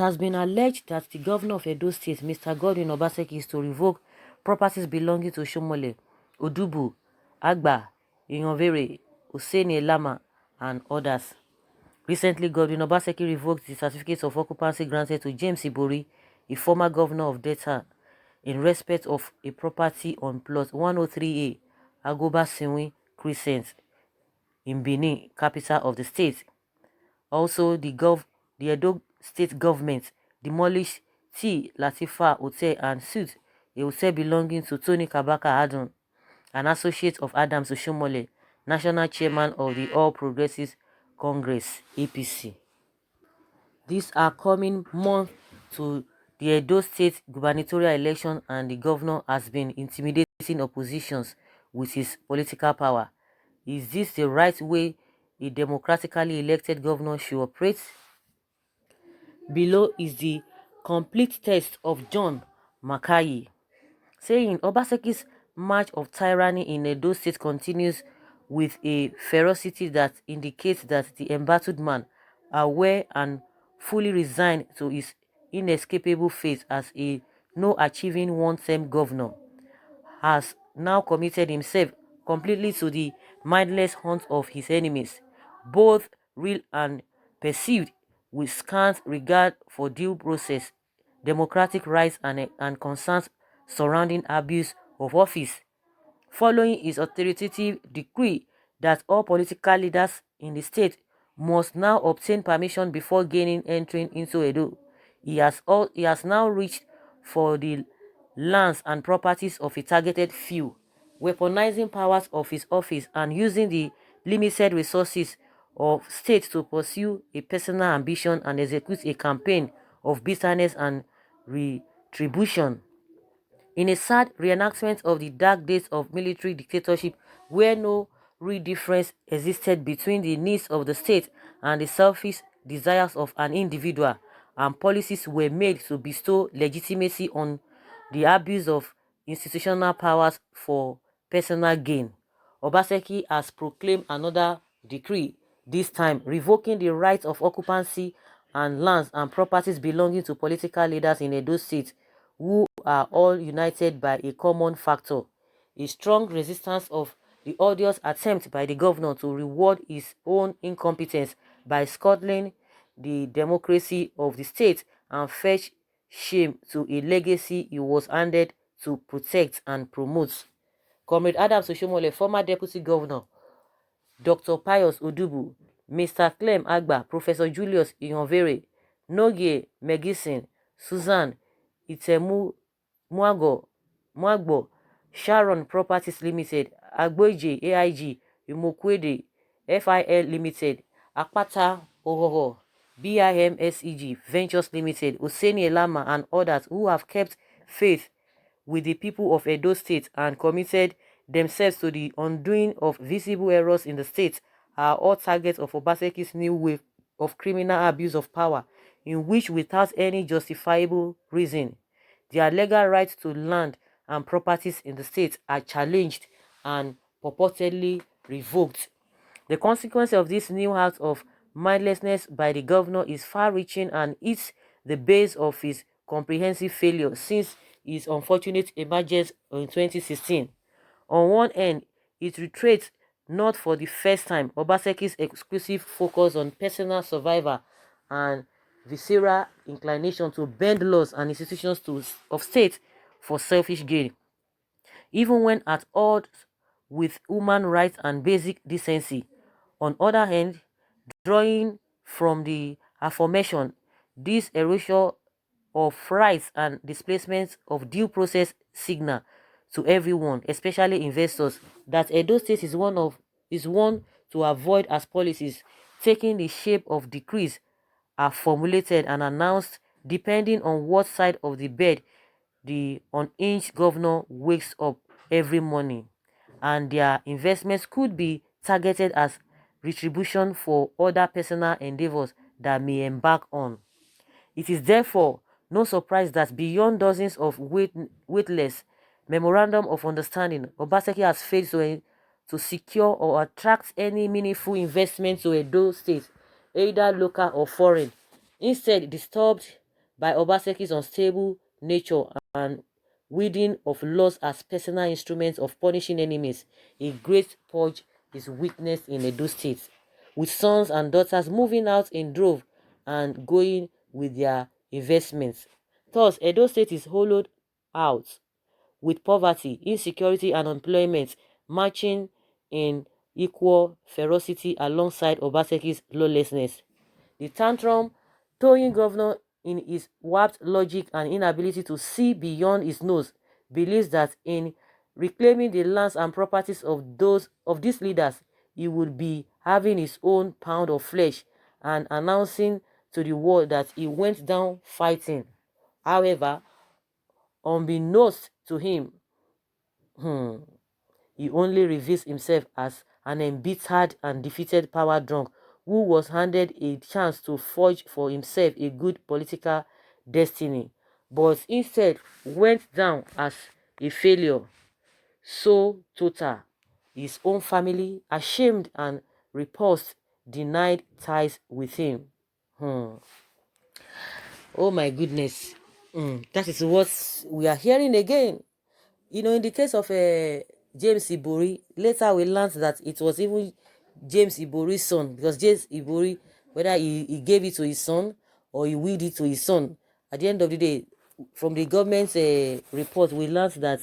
has been alleged that the governor of Edo State, Mr. Godwin Obaseki, is to revoke properties belonging to Oshiomole, Odubu, Agba, G0V, Hussaini Lama, and others. Recently, Godwin Obaseki revoked the certificate of occupancy granted to James Ibori, a former governor of Delta, in respect of a property on plot 103A, Agoba Sinwi Crescent, in Benin, capital of the state. Also, the Edo state government demolished T. Latifa Hotel and Suite, a hotel belonging to Tony Kabaka Adun, an associate of Adams Oshiomole, national chairman of the All Progressives Congress, APC. These are coming months to the Edo State gubernatorial election, and the governor has been intimidating oppositions with his political power. Is this the right way a democratically elected governor should operate? Below is the complete text of John Mackay, saying Obaseki's march of tyranny in Edo State continues with a ferocity that indicates that the embattled man, aware and fully resigned to his inescapable fate as a no-achieving one-term governor, has now committed himself completely to the mindless hunt of his enemies, both real and perceived, with scant regard for due process, democratic rights, and concerns surrounding abuse of office. Following his authoritative decree that all political leaders in the state must now obtain permission before gaining entry into Edo, he has now reached for the lands and properties of a targeted few, weaponizing powers of his office and using the limited resources of state to pursue a personal ambition and execute a campaign of bitterness and retribution. In a sad reenactment of the dark days of military dictatorship, where no real difference existed between the needs of the state and the selfish desires of an individual, and policies were made to bestow legitimacy on the abuse of institutional powers for personal gain, Obaseki has proclaimed another decree, this time revoking the right of occupancy and lands and properties belonging to political leaders in Edo State, who are all united by a common factor: a strong resistance of the odious attempt by the governor to reward his own incompetence by scuttling the democracy of the state and fetch shame to a legacy he was handed to protect and promote. Comrade Adams Oshiomole, former deputy governor, Dr. Pius Odubu, Mr. Clem Agba, Professor Julius G0V, Nogie Megisin, Susan Itemu Mwagbo, Sharon Properties Limited, Agboije AIG, Imokwede FIL Limited, Akpata Ohoho, BIMSEG Ventures Limited, Hussaini Lama, and others who have kept faith with the people of Edo State and committed themselves to the undoing of visible errors in the state, are all targets of Obaseki's new wave of criminal abuse of power, in which, without any justifiable reason, their legal rights to land and properties in the state are challenged and purportedly revoked. The consequence of this new act of mindlessness by the governor is far-reaching and is the base of his comprehensive failure since his unfortunate emergence in 2016. On one end, it reiterates, not for the first time, Obaseki's exclusive focus on personal survival and visceral inclination to bend laws and institutions of state for selfish gain, even when at odds with human rights and basic decency. On other hand, drawing from the aforementioned, this erosion of rights and displacement of due process signal to everyone, especially investors, that Edo State is one to avoid, as policies taking the shape of decrees are formulated and announced depending on what side of the bed the unhinged governor wakes up every morning, and their investments could be targeted as retribution for other personal endeavors that may embark on. It is therefore no surprise that beyond dozens of weightless memorandum of understanding, Obaseki has failed to secure or attract any meaningful investment to Edo State, either local or foreign. Instead, disturbed by Obaseki's unstable nature and wielding of laws as personal instruments of punishing enemies, a great purge is witnessed in Edo State, with sons and daughters moving out in drove and going with their investments. Thus, Edo State is hollowed out, with poverty, insecurity, and unemployment marching in equal ferocity alongside Obaseki's lawlessness. The tantrum-throwing governor, in his warped logic and inability to see beyond his nose, believes that in reclaiming the lands and properties of these leaders, he would be having his own pound of flesh and announcing to the world that he went down fighting. However, unbeknownst to him, he only reveals himself as an embittered and defeated power drunk who was handed a chance to forge for himself a good political destiny, but instead went down as a failure so total. His own family, ashamed and repulsed, denied ties with him. Oh my goodness. That is what we are hearing again. You know, in the case of James Ibori, later we learned that it was even James Ibori's son, because James Ibori, whether he gave it to his son or he willed it to his son, at the end of the day, from the government's report, we learned that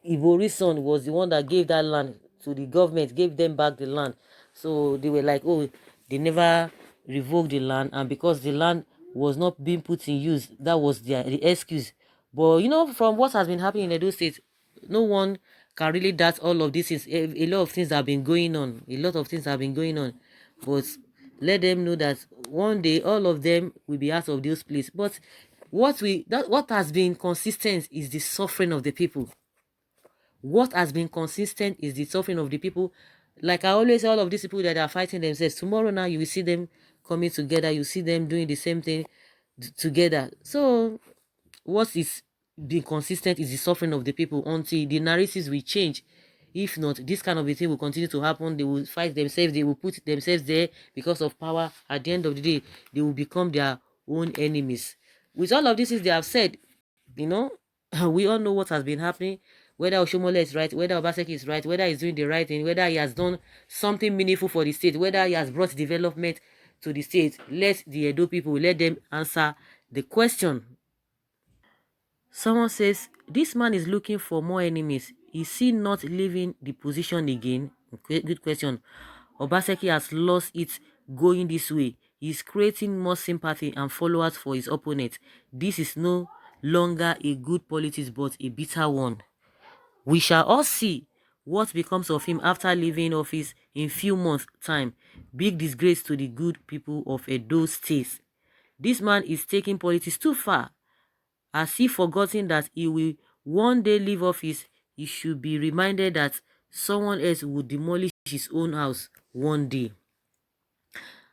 Ibori's son was the one that gave that land to the government, gave them back the land. So they were like, oh, they never revoked the land, and because the land was not being put in use, that was the excuse. But you know, from what has been happening in Edo State, no one can really doubt all of these things. A lot of things have been going on. A lot of things have been going on. But let them know that one day all of them will be out of those places. But what has been consistent is the suffering of the people. What has been consistent is the suffering of the people. Like I always say, all of these people that are fighting themselves, tomorrow now you will see them coming together, you see them doing the same thing together. So what is being consistent is the suffering of the people until the narratives will change. If not, this kind of a thing will continue to happen. They will fight themselves, they will put themselves there because of power. At the end of the day, they will become their own enemies. With all of this is they have said, you know, we all know what has been happening, whether Oshiomole is right, whether Obaseki is right, whether he's doing the right thing, whether he has done something meaningful for the state, whether he has brought development to the state. Let the Edo people, let them answer the question. Someone says, this man is looking for more enemies. Is he not leaving the position again? Okay, good question. Obaseki has lost it going this way. He's creating more sympathy and followers for his opponent. This is no longer a good politics but a bitter one. We shall all see what becomes of him after leaving office in few months' time. Big disgrace to the good people of Edo State. This man is taking politics too far. Has he forgotten that he will one day leave office? He should be reminded that someone else will demolish his own house one day.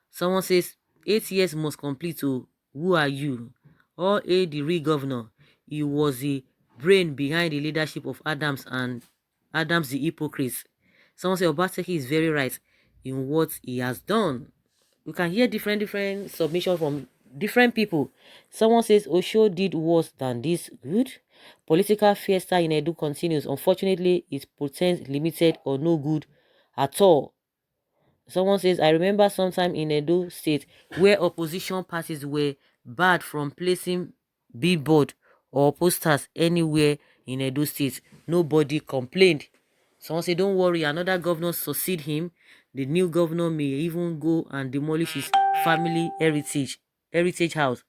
Someone says, 8 years must complete. Oh, who are you? Or the real governor. He was the brain behind the leadership of Adams and Adams the hypocrite. Someone says, Obaseki is very right in what he has done. You can hear different submissions from different people. Someone says Osho did worse than this. Good. Political fiesta in Edo continues. Unfortunately, it portends limited or no good at all. Someone says, I remember sometime in Edo State where opposition parties were barred from placing billboard or posters anywhere in Edo State. Nobody complained. Someone said, don't worry, another governor succeed him. The new governor may even go and demolish his family heritage house.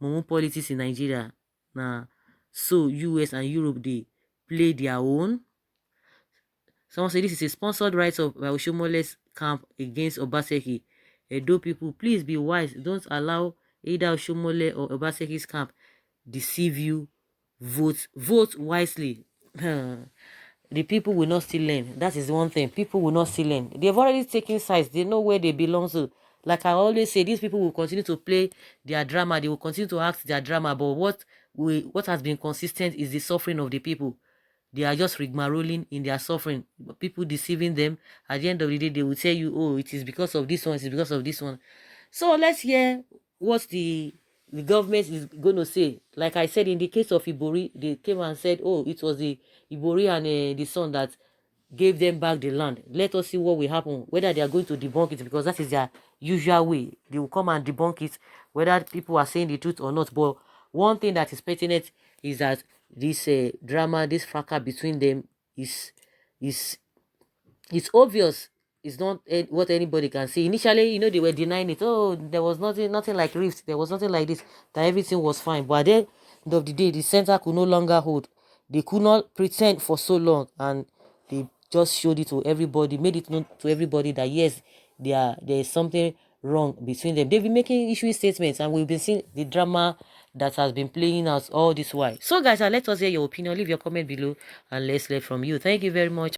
Mumu politics in Nigeria. Now, so US and Europe, they play their own. Someone said this is a sponsored write-up by Oshomole's camp against Obaseki. Edo people, please be wise. Don't allow either Oshomole or Obaseki's camp deceive you. Vote wisely. The people will not still learn. That is one thing. People will not still learn. They've already taken sides. They know where they belong to. Like I always say, these people will continue to play their drama. They will continue to act their drama. But what has been consistent is the suffering of the people. They are just rigmaroling in their suffering. People deceiving them. At the end of the day, they will tell you, oh, it is because of this one. It is because of this one. So let's hear what the the government is going to say, like I said, in the case of Ibori, they came and said, oh, it was the Ibori and the son that gave them back the land. Let us see what will happen, whether they are going to debunk it, because that is their usual way. They will come and debunk it, whether people are saying the truth or not. But one thing that is pertinent is that this drama, this fracas between them is it's obvious. It's not what anybody can see. Initially, they were denying it. Oh, there was nothing like rift. There was nothing like this. That everything was fine. But at the end of the day, the center could no longer hold. They could not pretend for so long, and they just showed it to everybody, made it known to everybody that yes, there is something wrong between them. They've been making issuing statements, and we've been seeing the drama that has been playing out all this while. So, guys, let us hear your opinion. Leave your comment below, and let's hear from you. Thank you very much.